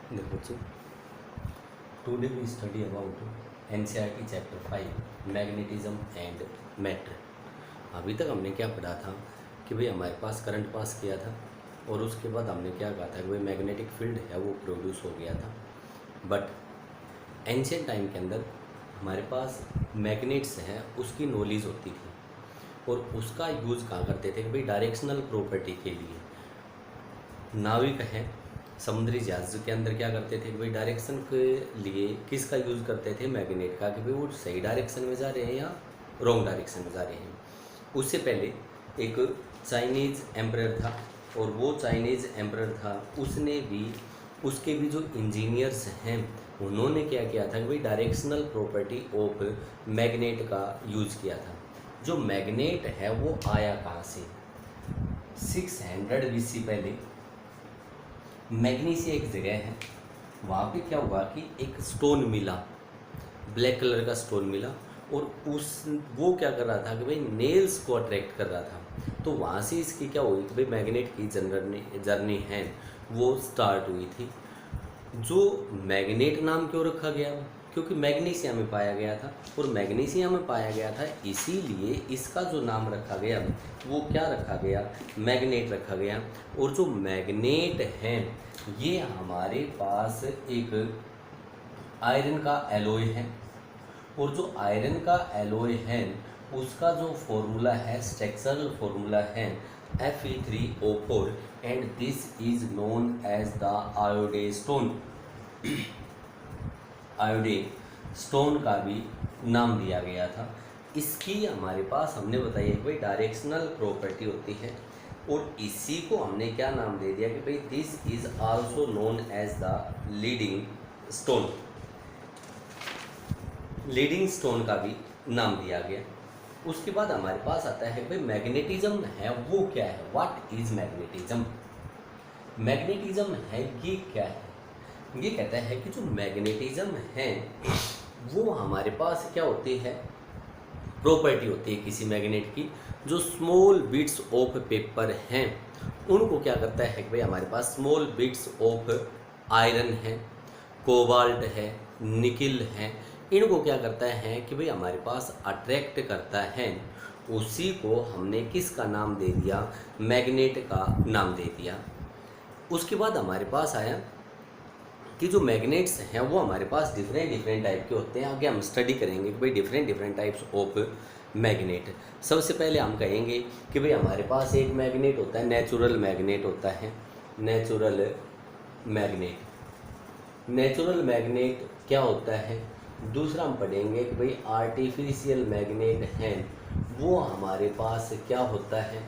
देखो बच्चों, today we study about NCERT chapter 5 magnetism and matter. अभी तक हमने क्या पढ़ा था कि भाई हमारे पास करंट पास किया था और उसके बाद हमने क्या कहा था कि भाई मैग्नेटिक फील्ड है वो प्रोड्यूस हो गया था। बट एंशियंट टाइम के अंदर हमारे पास मैग्नेट्स हैं उसकी नॉलेज होती थी और उसका यूज़ कहाँ करते थे कि भाई डायरेक्शनल प्रॉपर्टी के लिए। नाविक हैं समुद्री जहाज के अंदर क्या करते थे कि भाई डायरेक्शन के लिए किसका यूज़ करते थे, मैग्नेट का, कि भाई वो सही डायरेक्शन में जा रहे हैं या रॉन्ग डायरेक्शन में जा रहे हैं। उससे पहले एक चाइनीज़ एम्परर था और वो चाइनीज़ एम्परर था उसने भी उसके भी जो इंजीनियर्स हैं उन्होंने क्या किया था कि भाई डायरेक्शनल प्रॉपर्टी ऑफ मैग्नेट का यूज़ किया था। जो मैग्नेट है वो आया कहाँ से, 600 BC पहले मैग्नीसिया एक जगह है, वहाँ पे क्या हुआ कि एक स्टोन मिला, ब्लैक कलर का स्टोन मिला और उस वो क्या कर रहा था कि भाई नेल्स को अट्रैक्ट कर रहा था। तो वहाँ से इसकी क्या हुई कि भाई मैग्नेट की जर्नी है वो स्टार्ट हुई थी। जो मैग्नेट नाम क्यों रखा गया, क्योंकि मैग्नीशिया में पाया गया था और मैग्नीशिया में पाया गया था, इसीलिए इसका जो नाम रखा गया वो क्या रखा गया, मैग्नेट रखा गया। और जो मैग्नेट हैं ये हमारे पास एक आयरन का एलॉय है और जो आयरन का एलॉय है उसका जो फॉर्मूला है, स्ट्रक्चरल फॉर्मूला है Fe3O4 and this is known as the lodestone. Lodestone का भी नाम दिया गया था। इसकी हमारे पास हमने बताई है कि भाई डायरेक्शनल प्रॉपर्टी होती है और इसी को हमने क्या नाम दे दिया कि भाई this is also known as the leading stone. Leading stone का भी नाम दिया गया। उसके बाद हमारे पास आता है भाई मैग्नेटिज्म है वो क्या है, व्हाट इज मैग्नेटिज्म। मैग्नेटिज्म है ये क्या है, ये कहता है कि जो मैग्नेटिज्म है वो हमारे पास क्या होती है, प्रॉपर्टी होती है किसी मैग्नेट की। जो स्मॉल बिट्स ऑफ पेपर हैं उनको क्या करता है कि भाई हमारे पास स्मॉल बिट्स ऑफ आयरन है, कोबाल्ट है, निकिल है, इनको क्या करता है कि भाई हमारे पास अट्रैक्ट करता है। उसी को हमने किसका नाम दे दिया, मैग्नेट का नाम दे दिया। उसके बाद हमारे पास आया कि जो मैग्नेट्स हैं वो हमारे पास डिफरेंट टाइप के होते हैं। आगे हम स्टडी करेंगे कि भाई डिफरेंट टाइप्स ऑफ मैग्नेट। सबसे पहले हम कहेंगे कि भाई हमारे पास एक मैग्नेट होता है, नेचुरल मैग्नेट होता है, नेचुरल मैग्नेट। नेचुरल मैग्नेट क्या होता है। दूसरा हम पढ़ेंगे कि भाई आर्टिफिशियल मैग्नेट हैं वो हमारे पास क्या होता है।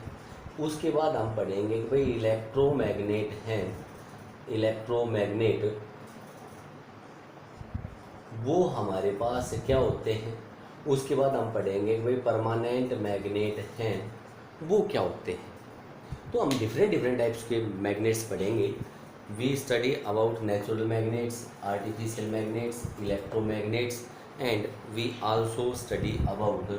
उसके बाद हम पढ़ेंगे कि भाई इलेक्ट्रोमैग्नेट हैं, इलेक्ट्रोमैग्नेट वो हमारे पास क्या होते हैं। उसके बाद हम पढ़ेंगे कि भाई परमानेंट मैग्नेट हैं वो क्या होते हैं। तो हम डिफरेंट टाइप्स के मैग्नेट्स पढ़ेंगे। We study about natural magnets, artificial magnets, electromagnets and we also study about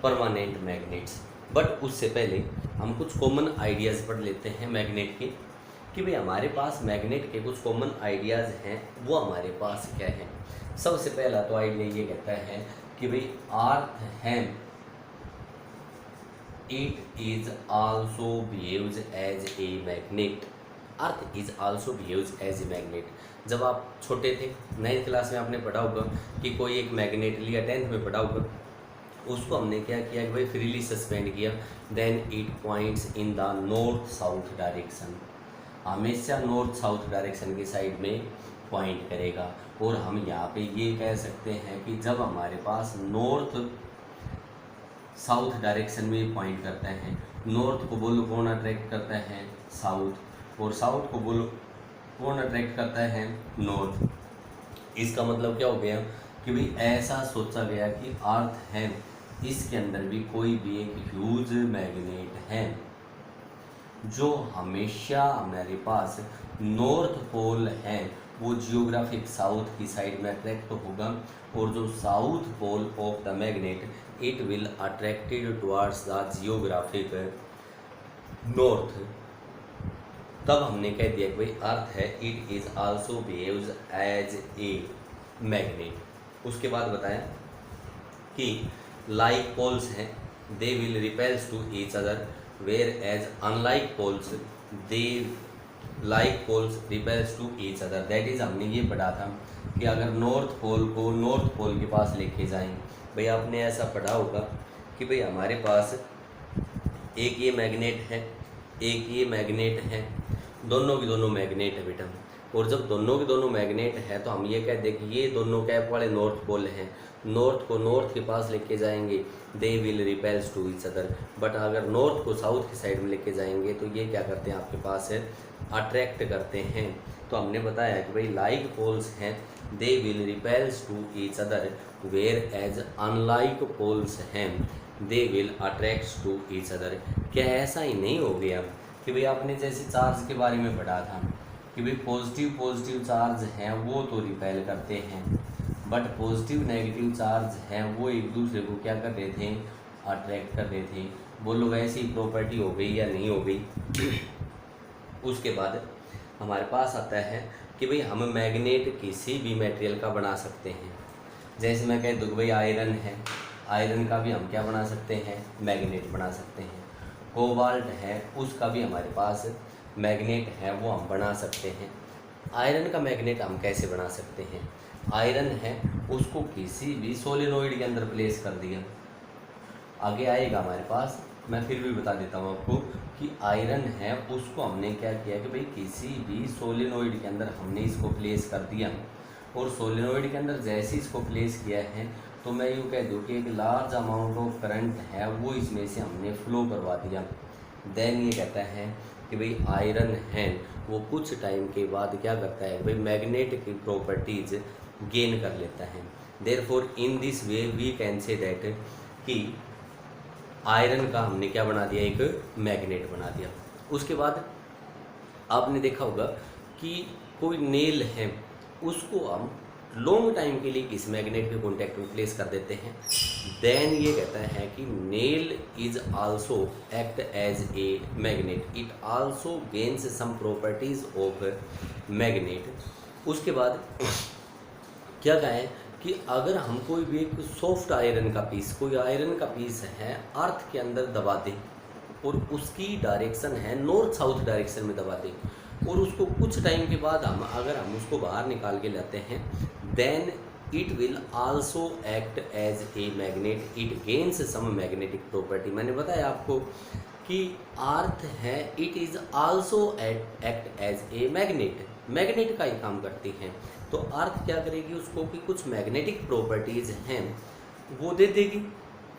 permanent magnets. But उससे पहले हम कुछ कॉमन आइडियाज़ पढ़ लेते हैं मैग्नेट के, कि भाई हमारे पास मैग्नेट के कुछ कॉमन आइडियाज़ हैं वो हमारे पास क्या हैं। सबसे पहला तो आइडिया ये कहता है कि भाई अर्थ है it is also behaves as a magnet. Earth is also behaves as a magnet. जब आप छोटे थे 9th क्लास में आपने पढ़ा होगा कि कोई एक मैग्नेट लिया, 10th में पढ़ा होगा, उसको हमने क्या किया कि भाई फ्रीली सस्पेंड किया, then it points in the north south direction. हमेशा नॉर्थ साउथ डायरेक्शन की साइड में पॉइंट करेगा। और हम यहाँ पे ये कह सकते हैं कि जब हमारे पास नॉर्थ साउथ डायरेक्शन में पॉइंट करता है, नॉर्थ को बोलो कौन अट्रैक्ट करता है, साउथ, और साउथ को बोलो कौन अट्रैक्ट करता है, नॉर्थ। इसका मतलब क्या हो गया कि भाई ऐसा सोचा गया कि अर्थ है, इसके अंदर भी कोई भी एक ह्यूज मैग्नेट है जो हमेशा हमारे पास नॉर्थ पोल है वो जियोग्राफिक साउथ की साइड में अट्रैक्ट होगा, और जो south pole of the magnet it will attracted towards the geographic north. तब हमने कह दिया कि भाई अर्थ है it is also behaves as a magnet. उसके बाद बताया कि लाइक पोल्स हैं they will repels to each other whereas unlike poles they like poles repels to each other. That is हमने ये पढ़ा था कि अगर नॉर्थ पोल को नॉर्थ पोल के पास लेके जाएं, भाई आपने ऐसा पढ़ा होगा कि भाई हमारे पास एक ये मैग्नेट है, एक ये मैग्नेट है, दोनों की दोनों मैग्नेट है बेटा। और जब दोनों के दोनों मैग्नेट है तो हम ये कहते हैं कि ये दोनों कैप वाले नॉर्थ पोल हैं, नॉर्थ को नॉर्थ के पास लेके जाएंगे they will repels to each other. But अगर नॉर्थ को साउथ की साइड में लेके जाएंगे तो ये क्या करते हैं आपके पास है अट्रैक्ट करते हैं। तो हमने बताया कि भाई लाइक पोल्स हैं they will repels to each other whereas unlike poles हैं they will attract to each other. क्या ऐसा ही नहीं हो गया कि भाई आपने जैसे चार्ज के बारे में पढ़ा था कि भाई पॉजिटिव चार्ज हैं वो तो रिपेल करते हैं, बट पॉजिटिव नेगेटिव चार्ज हैं वो एक दूसरे को क्या कर रहे थे अट्रैक्ट कर रहे थे। बोलो वैसी प्रॉपर्टी हो गई या नहीं हो गई। उसके बाद हमारे पास आता है कि भाई हम मैग्नेट किसी भी मटेरियल का बना सकते हैं। जैसे मैं कह दूँ भाई आयरन है, आयरन का भी हम क्या बना सकते हैं मैग्नेट बना सकते हैं। कोबाल्ट है उसका भी हमारे पास मैग्नेट है वो हम बना सकते हैं। आयरन का मैग्नेट हम कैसे बना सकते हैं, आयरन है उसको किसी भी सोलेनोइड के अंदर प्लेस कर दिया, आगे आएगा हमारे पास, मैं फिर भी बता देता हूँ आपको कि आयरन है उसको हमने क्या किया कि भाई किसी भी सोलेनोइड के अंदर हमने इसको प्लेस कर दिया। और सोलेनोइड के अंदर जैसे इसको प्लेस किया है तो मैं यूँ कह दूँ कि एक लार्ज अमाउंट ऑफ करंट है वो इसमें से हमने फ्लो करवा दिया। देन ये कहता है कि भाई आयरन है वो कुछ टाइम के बाद क्या करता है भाई मैग्नेट की प्रॉपर्टीज गेन कर लेता है। Therefore in this way we can say that कि आयरन का हमने क्या बना दिया एक मैग्नेट बना दिया। उसके बाद आपने देखा होगा कि कोई नेल है उसको हम लॉन्ग टाइम के लिए किस मैग्नेट के कॉन्टैक्ट में प्लेस कर देते हैं। देन ये कहता है कि nail is also act as a magnet, it also gains some properties of magnet. उसके बाद क्या कहा है कि अगर हम कोई भी एक सॉफ्ट आयरन का पीस, कोई आयरन का पीस है अर्थ के अंदर दबा दें और उसकी डायरेक्शन है नॉर्थ साउथ डायरेक्शन में दबा दें और उसको कुछ टाइम के बाद अगर हम उसको बाहर निकाल के लाते हैं then it will also act as a magnet, it gains some magnetic property. मैंने बताया आपको कि अर्थ है it is also act as a magnet, magnet का ही काम करती हैं। तो अर्थ क्या करेगी उसको कि कुछ मैग्नेटिक प्रॉपर्टीज हैं वो दे देगी।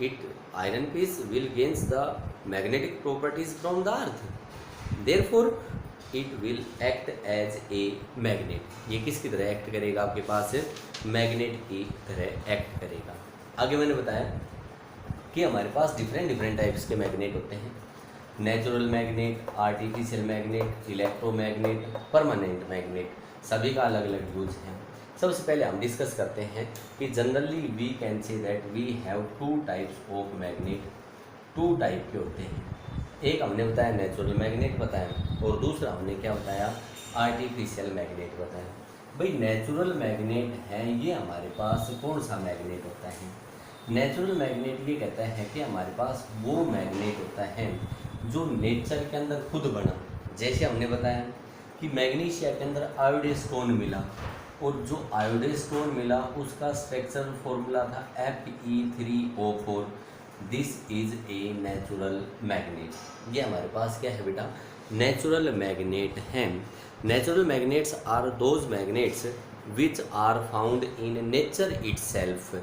It iron piece will gains the magnetic properties from the earth, therefore it will act as a magnet. ये किसकी तरह एक्ट करेगा आपके पास मैग्नेट की तरह एक्ट करेगा। आगे मैंने बताया कि हमारे पास डिफरेंट टाइप्स के मैग्नेट होते हैं, natural magnet, artificial magnet, electromagnet, permanent magnet, सभी का अलग अलग यूज है। सबसे पहले हम डिस्कस करते हैं कि generally we can say that we have two types of magnet, two type के होते हैं। एक हमने बताया नेचुरल मैग्नेट बताया और दूसरा हमने क्या बताया आर्टिफिशियल मैग्नेट बताया। भाई नेचुरल मैग्नेट है ये हमारे पास कौन सा मैग्नेट होता है, नेचुरल मैग्नेट ये कहता है कि हमारे पास वो मैग्नेट होता है जो नेचर के अंदर खुद बना। जैसे हमने बताया कि मैग्नीशिया के अंदर आयोडेज स्टोन मिला और जो आयोडेज स्टोन मिला उसका स्ट्रक्चरल फॉर्मूला था Fe3O4, this is a natural magnet. ये हमारे पास क्या है बेटा नेचुरल मैग्नेट हैं। Natural magnets are those magnets which are found in nature itself.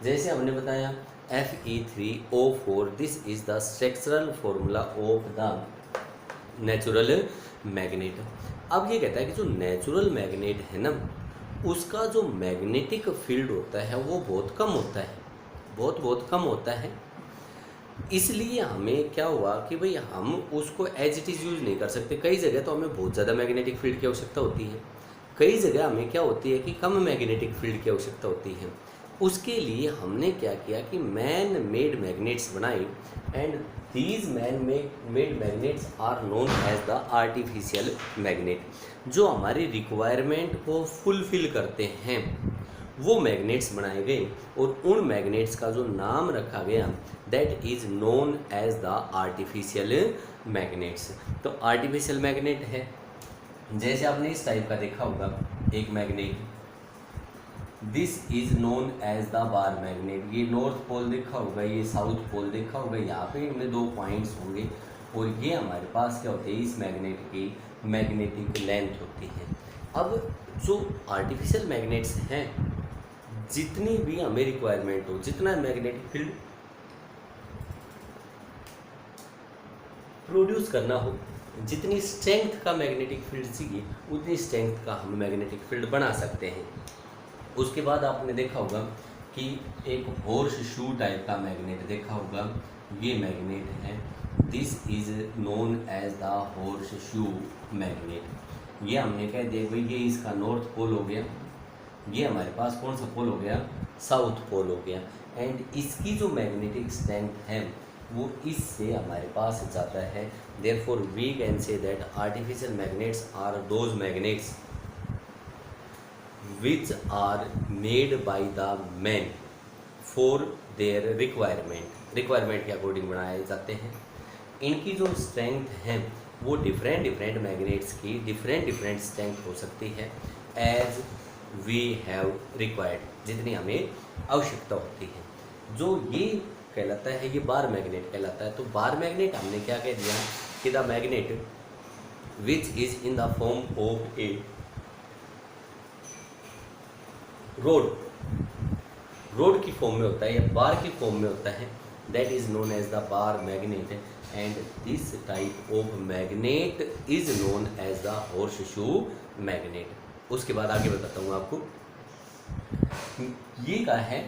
जैसे हमने बताया Fe3O4, this is the structural formula of the natural magnet. अब ये कहता है कि जो नेचुरल मैग्नेट है ना उसका जो मैग्नेटिक फील्ड होता है वो बहुत कम होता है, बहुत कम होता है। इसलिए हमें क्या हुआ कि भाई हम उसको एज इट इज़ यूज नहीं कर सकते। कई जगह तो हमें बहुत ज़्यादा मैग्नेटिक फील्ड की आवश्यकता होती है, कई जगह हमें क्या होती है कि कम मैग्नेटिक फील्ड की आवश्यकता होती है। उसके लिए हमने क्या किया कि मैन मेड मैग्नेट्स बनाए, and these man made magnets are known as the artificial magnet. जो हमारी रिक्वायरमेंट को फुलफिल करते हैं वो मैग्नेट्स बनाए गए, और उन मैग्नेट्स का जो नाम रखा गया that is known as the artificial magnets. तो आर्टिफिशियल मैग्नेट है, जैसे आपने इस टाइप का देखा होगा एक magnet, this is known as the bar magnet. ये नॉर्थ पोल देखा होगा, ये साउथ पोल देखा होगा, यहाँ पे इनमें 2 पॉइंट्स होंगे, और ये हमारे पास क्या होते हैं, इस मैग्नेट की मैग्नेटिक लेंथ होती है। अब जो आर्टिफिशियल मैग्नेट्स हैं, जितनी भी हमें रिक्वायरमेंट हो, जितना मैग्नेटिक फील्ड प्रोड्यूस करना हो, जितनी स्ट्रेंथ का मैग्नेटिक फील्ड चाहिए उतनी स्ट्रेंथ का हम मैग्नेटिक फील्ड बना सकते हैं। उसके बाद आपने देखा होगा कि एक हॉर्स शू टाइप का मैग्नेट देखा होगा, ये मैग्नेट है, this is known as the horse shoe magnet. ये हमने कह दिया भाई ये इसका नॉर्थ पोल हो गया, ये हमारे पास कौन सा पोल हो गया, साउथ पोल हो गया, एंड इसकी जो मैग्नेटिक स्ट्रेंथ है वो इससे हमारे पास ज़्यादा है। Therefore we can say that artificial magnets are those magnets which are made by the men for their requirement के अकॉर्डिंग बनाए जाते हैं। इनकी जो स्ट्रेंथ है वो डिफरेंट मैग्नेट्स की डिफरेंट स्ट्रेंथ हो सकती है एज वी हैव रिक्वायर्ड, जितनी हमें आवश्यकता होती है। जो ये कहलाता है, ये बार मैग्नेट कहलाता है। तो बार मैग्नेट हमने क्या कह दिया कि the magnet which is in the form of A road की फॉर्म में होता है या बार की फॉर्म में होता है, that is known as the bar magnet, and this type of magnet is known as the horse shoe magnet. उसके बाद आगे बताता हूँ आपको। ये क्या है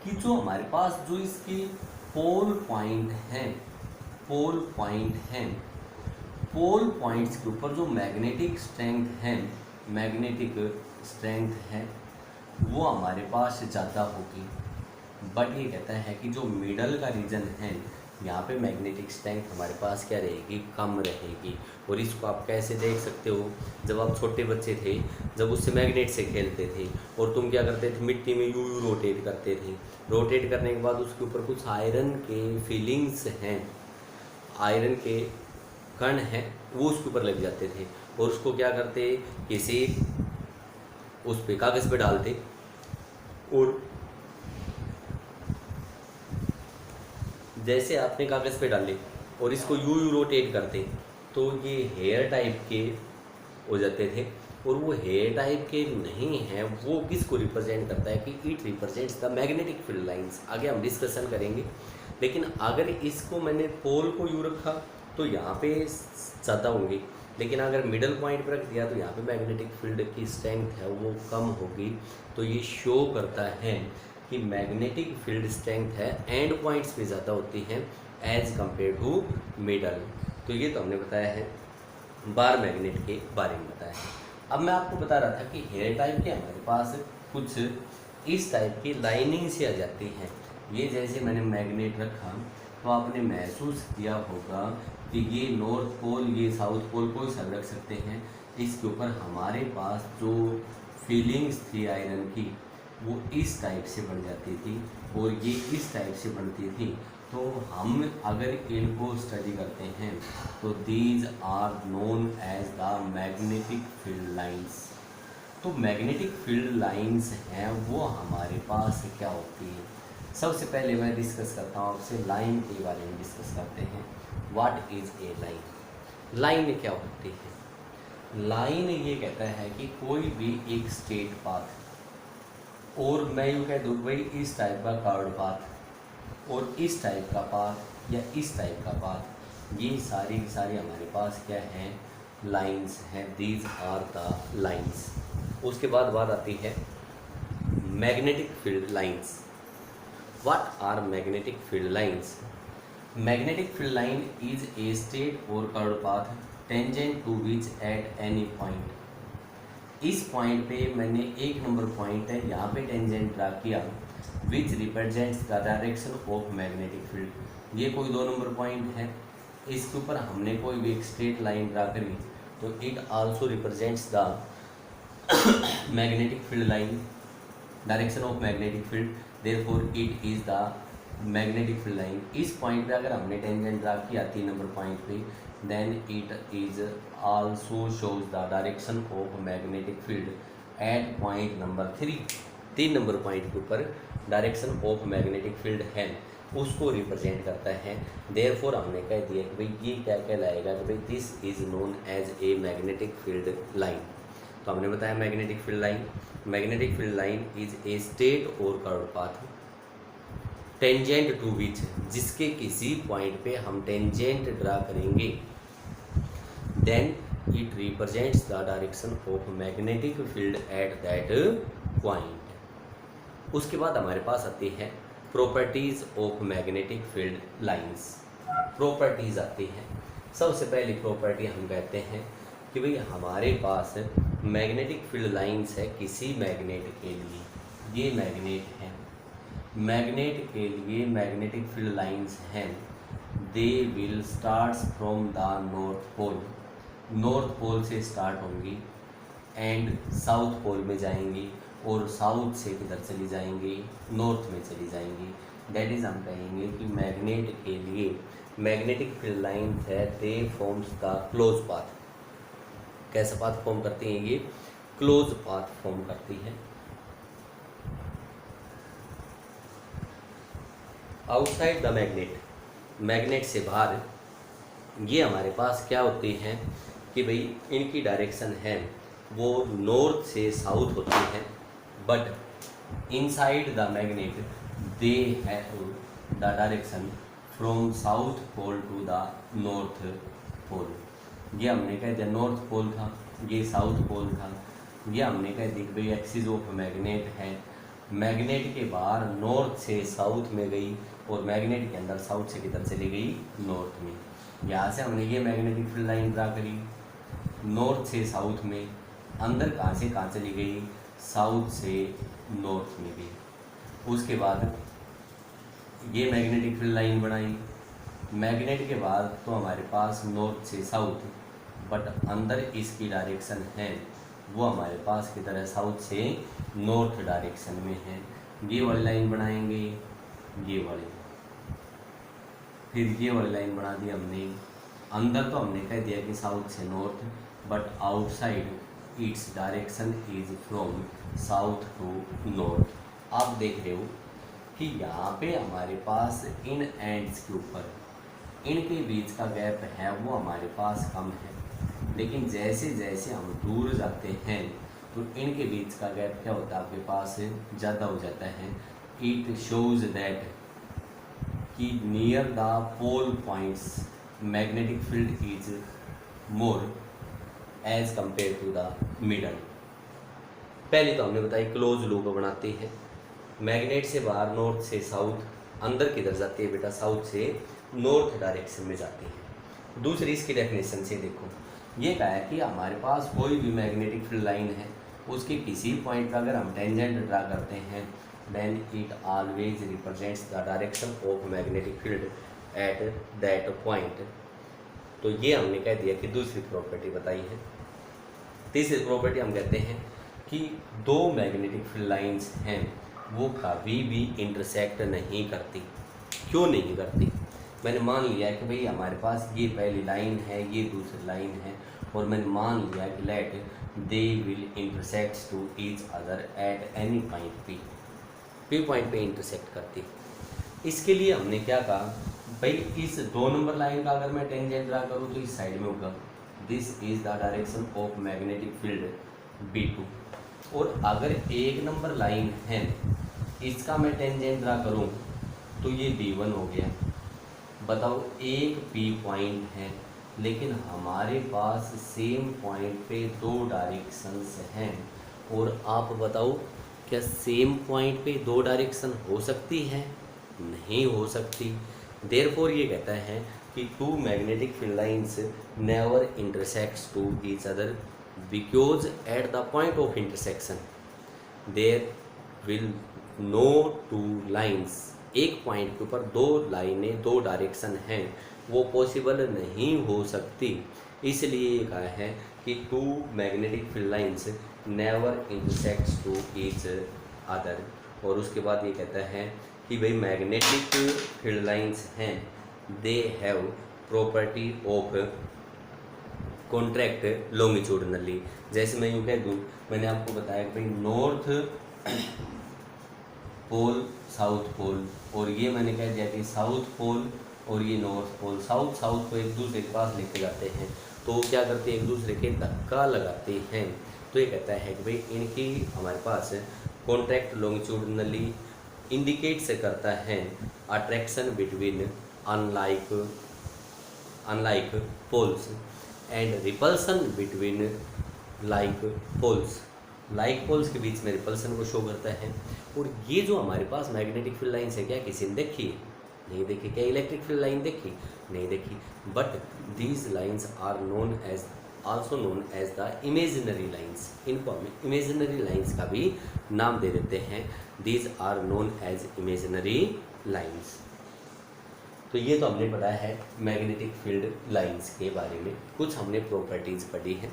कि जो हमारे पास जो इसकी पोल पॉइंट हैं, पोल पॉइंट्स के ऊपर जो मैग्नेटिक स्ट्रेंथ है वो हमारे पास ज़्यादा होगी, बट ये कहता है कि जो मिडल का रीजन है यहाँ पे मैग्नेटिक स्ट्रेंथ हमारे पास क्या रहेगी, कम रहेगी। और इसको आप कैसे देख सकते हो, जब आप छोटे बच्चे थे, जब उससे मैग्नेट से खेलते थे और तुम क्या करते थे, मिट्टी में यूं रोटेट करते थे, रोटेट करने के बाद उसके ऊपर कुछ आयरन के फीलिंग्स हैं, आयरन के कण हैं, वो उसके ऊपर लग जाते थे, और उसको क्या करते, किसी उस पे कागज़ पे डालते और जैसे आपने कागज़ पे डाले और इसको यू रोटेट करते तो ये हेयर टाइप के हो जाते थे। और वो हेयर टाइप के नहीं हैं, वो किसको रिप्रेजेंट करता है कि it represents the magnetic field lines. आगे हम डिस्कशन करेंगे, लेकिन अगर इसको मैंने पोल को यू रखा तो यहाँ पे ज़्यादा होंगी, लेकिन अगर मिडल पॉइंट पर रख दिया तो यहाँ पे मैग्नेटिक फील्ड की स्ट्रेंथ है वो कम होगी। तो ये शो करता है कि मैग्नेटिक फील्ड स्ट्रेंथ है एंड पॉइंट्स पे ज़्यादा होती हैं एज कंपेयर टू मिडल। तो ये तो हमने बताया है, बार मैग्नेट के बारे में बताया है। अब मैं आपको बता रहा था कि हेयर टाइप के हमारे पास कुछ इस टाइप की लाइनिंग से आ जाती हैं। ये जैसे मैंने मैग्नेट रखा तो आपने महसूस किया होगा कि ये नॉर्थ पोल, ये साउथ पोल कोई सा रख सकते हैं, इसके ऊपर हमारे पास जो फीलिंग्स थी आयरन की वो इस टाइप से बन जाती थी और ये इस टाइप से बनती थी। तो हम अगर इनको स्टडी करते हैं तो these are known as the magnetic field lines. तो मैग्नेटिक फील्ड लाइंस हैं वो हमारे पास क्या होती है। सबसे पहले मैं डिस्कस करता हूँ आपसे लाइन के बारे में डिस्कस करते हैं। What is a line? Line क्या होती है? लाइन ये कहता है कि कोई भी एक स्ट्रेट पाथ, और मैं यूँ कह दूँ भाई इस टाइप का कर्व्ड पाथ और इस टाइप का पाथ या इस टाइप का पाथ, ये सारी की सारी हमारे पास क्या है, लाइंस हैं। These are the lines. उसके बाद बात आती है magnetic field lines. What are magnetic field lines? Magnetic field line is a straight or curved path tangent to which at any point। इस पॉइंट पे मैंने 1 नंबर पॉइंट है यहाँ पे टेंजेंट ड्रा किया विच represents the direction of magnetic field. ये कोई 2 number point है, इसके ऊपर हमने कोई भी एक स्ट्रेट लाइन ड्रा करी तो it also represents the magnetic field line, direction of magnetic field, therefore it is the magnetic field line. इस पॉइंट पे अगर हमने टेंजेंट ड्रा किया 3 नंबर पॉइंट पे, then it is also shows the direction of magnetic field at point number 3। 3 number point के ऊपर direction of magnetic field है, उसको रिप्रेजेंट करता है। देयरफॉर हमने कह दिया कि भाई ये क्या कहलाएगा कि भाई this is known as a magnetic field line. तो हमने बताया magnetic field line, magnetic field line is a straight और curve path tangent to which, जिसके किसी पॉइंट पे हम टेंजेंट ड्रा करेंगे, then it represents the direction of magnetic field at that point. उसके बाद हमारे पास आती है properties of magnetic field lines. Properties आती हैं। सबसे पहली प्रॉपर्टी हम कहते हैं कि भाई हमारे पास मैग्नेटिक फील्ड लाइंस है किसी मैग्नेट के लिए, ये मैग्नेट है, मैग्नेट के लिए मैग्नेटिक फील्ड लाइंस हैं, they will starts from the north pole, north pole से स्टार्ट होंगी एंड साउथ पोल में जाएंगी और साउथ से किधर चली जाएंगी, नॉर्थ में चली जाएंगी। दैट इज हम कहेंगे कि मैग्नेट के लिए मैग्नेटिक फील्ड लाइन है, दे फॉर्म्स द क्लोज पाथ। कैसा पाथ फॉर्म करती हैं ये, क्लोज पाथ फॉर्म करती है। आउटसाइड द मैग्नेट, मैग्नेट से बाहर ये हमारे पास क्या होती हैं कि भाई इनकी डायरेक्शन है वो नॉर्थ से साउथ होती है, but inside the magnet they have the direction from south pole to the north pole. ये हमने कह दिया नॉर्थ पोल था, ये साउथ पोल था, ये हमने कह दिया भाई एक्सिस ऑफ मैग्नेट है, मैग्नेट के बाहर नॉर्थ से साउथ में गई और मैग्नेट के अंदर साउथ से किधर चली गई, नॉर्थ में। यहाँ से हमने ये मैग्नेटिक फील्ड लाइन ड्रा करी, नॉर्थ से साउथ में, अंदर कहाँ से कहाँ चली गई, साउथ से नॉर्थ में गई। उसके बाद ये मैग्नेटिक फील्ड लाइन बनाई, मैग्नेट के बाद तो हमारे पास नॉर्थ से साउथ, बट अंदर इसकी डायरेक्शन है वो हमारे पास की तरह साउथ से नॉर्थ डायरेक्शन में है। ये वाली लाइन बनाएंगे, ये वाली, फिर ये वाली लाइन बना दी हमने। अंदर तो हमने कह दिया कि साउथ से north, but outside its direction is from south to north. आप देख रहे हो कि यहाँ पे हमारे पास इन एंड्स के ऊपर इनके बीच का गैप है वो हमारे पास कम है, लेकिन जैसे जैसे हम दूर जाते हैं तो इनके बीच का गैप क्या होता है आपके पास ज़्यादा हो जाता है। इट शोज दैट कि near the pole points magnetic field is more as compare to the middle. पहले तो हमने बताया क्लोज लूप बनाती है, मैग्नेट से बाहर नॉर्थ से साउथ, अंदर किधर जाती है बेटा, साउथ से नॉर्थ डायरेक्शन में जाती है। दूसरी इसकी डेफिनेशन से देखो, ये कहा है कि हमारे पास कोई भी मैग्नेटिक फील्ड लाइन है, उसके किसी पॉइंट पर अगर हम टेंजेंट ड्रा करते हैं, then it always represents the direction of magnetic field at that point. तो ये हमने कह दिया कि दूसरी प्रॉपर्टी बताई है। तीसरी प्रॉपर्टी हम कहते हैं कि दो मैग्नेटिक फील्ड लाइंस हैं वो कभी भी इंटरसेक्ट नहीं करती। क्यों नहीं करती? मैंने मान लिया कि भाई हमारे पास ये पहली लाइन है, ये दूसरी लाइन है, और मैंने मान लिया कि let they will intersect to each other at any point P point पे इंटरसेक्ट करती। इसके लिए हमने क्या कहा, भाई इस 2 नंबर लाइन का अगर मैं टेंजेंट ड्रा करूँ तो इस साइड में होगा, this is the direction of magnetic field B2। और अगर 1 नंबर लाइन है, इसका मैं टेंजेंट ड्रा करूँ तो ये B1 हो गया। बताओ एक P पॉइंट है, लेकिन हमारे पास सेम पॉइंट पे 2 डायरेक्शंस हैं, और आप बताओ क्या सेम पॉइंट पे 2 डायरेक्शन हो सकती है? नहीं हो सकती। देयरफॉर ये कहता है कि 2 magnetic field lines never intersects to each other because at the point of intersection there will no two lines, एक पॉइंट के ऊपर दो लाइनें, दो डायरेक्शन हैं, वो पॉसिबल नहीं हो सकती। इसलिए ये कहा है कि two magnetic field lines never intersects to each other. और उसके बाद ये कहता है कि भाई मैग्नेटिक फील्ड लाइंस हैं, they have property of contract longitudinally. जैसे मैं यूँ कह दूँ, मैंने आपको बताया कि भाई नॉर्थ पोल साउथ पोल, और ये मैंने कह दिया कि साउथ पोल और ये नॉर्थ पोल, साउथ को एक दूसरे के पास लेके जाते हैं, तो क्या करते हैं, एक दूसरे के धक्का लगाते हैं। तो ये कहता है कि भाई इनकी हमारे पास कॉन्ट्रैक्ट लॉन्गिट्यूडनली इंडिकेट से करता है attraction between unlike poles and repulsion between like poles, like poles के बीच में रिपल्सन को शो करता है। और ये जो हमारे पास मैग्नेटिक फील्ड लाइन्स है, क्या किसी ने देखी? नहीं देखी। क्या इलेक्ट्रिक फील्ड लाइन देखी? नहीं देखी। But these lines are known as also known as the imaginary lines, इनको हम इमेजिनरी लाइन्स का भी नाम दे देते हैं। These are known as imaginary lines. तो ये तो हमने पढ़ा है मैग्नेटिक फील्ड लाइंस के बारे में, कुछ हमने प्रॉपर्टीज़ पढ़ी हैं।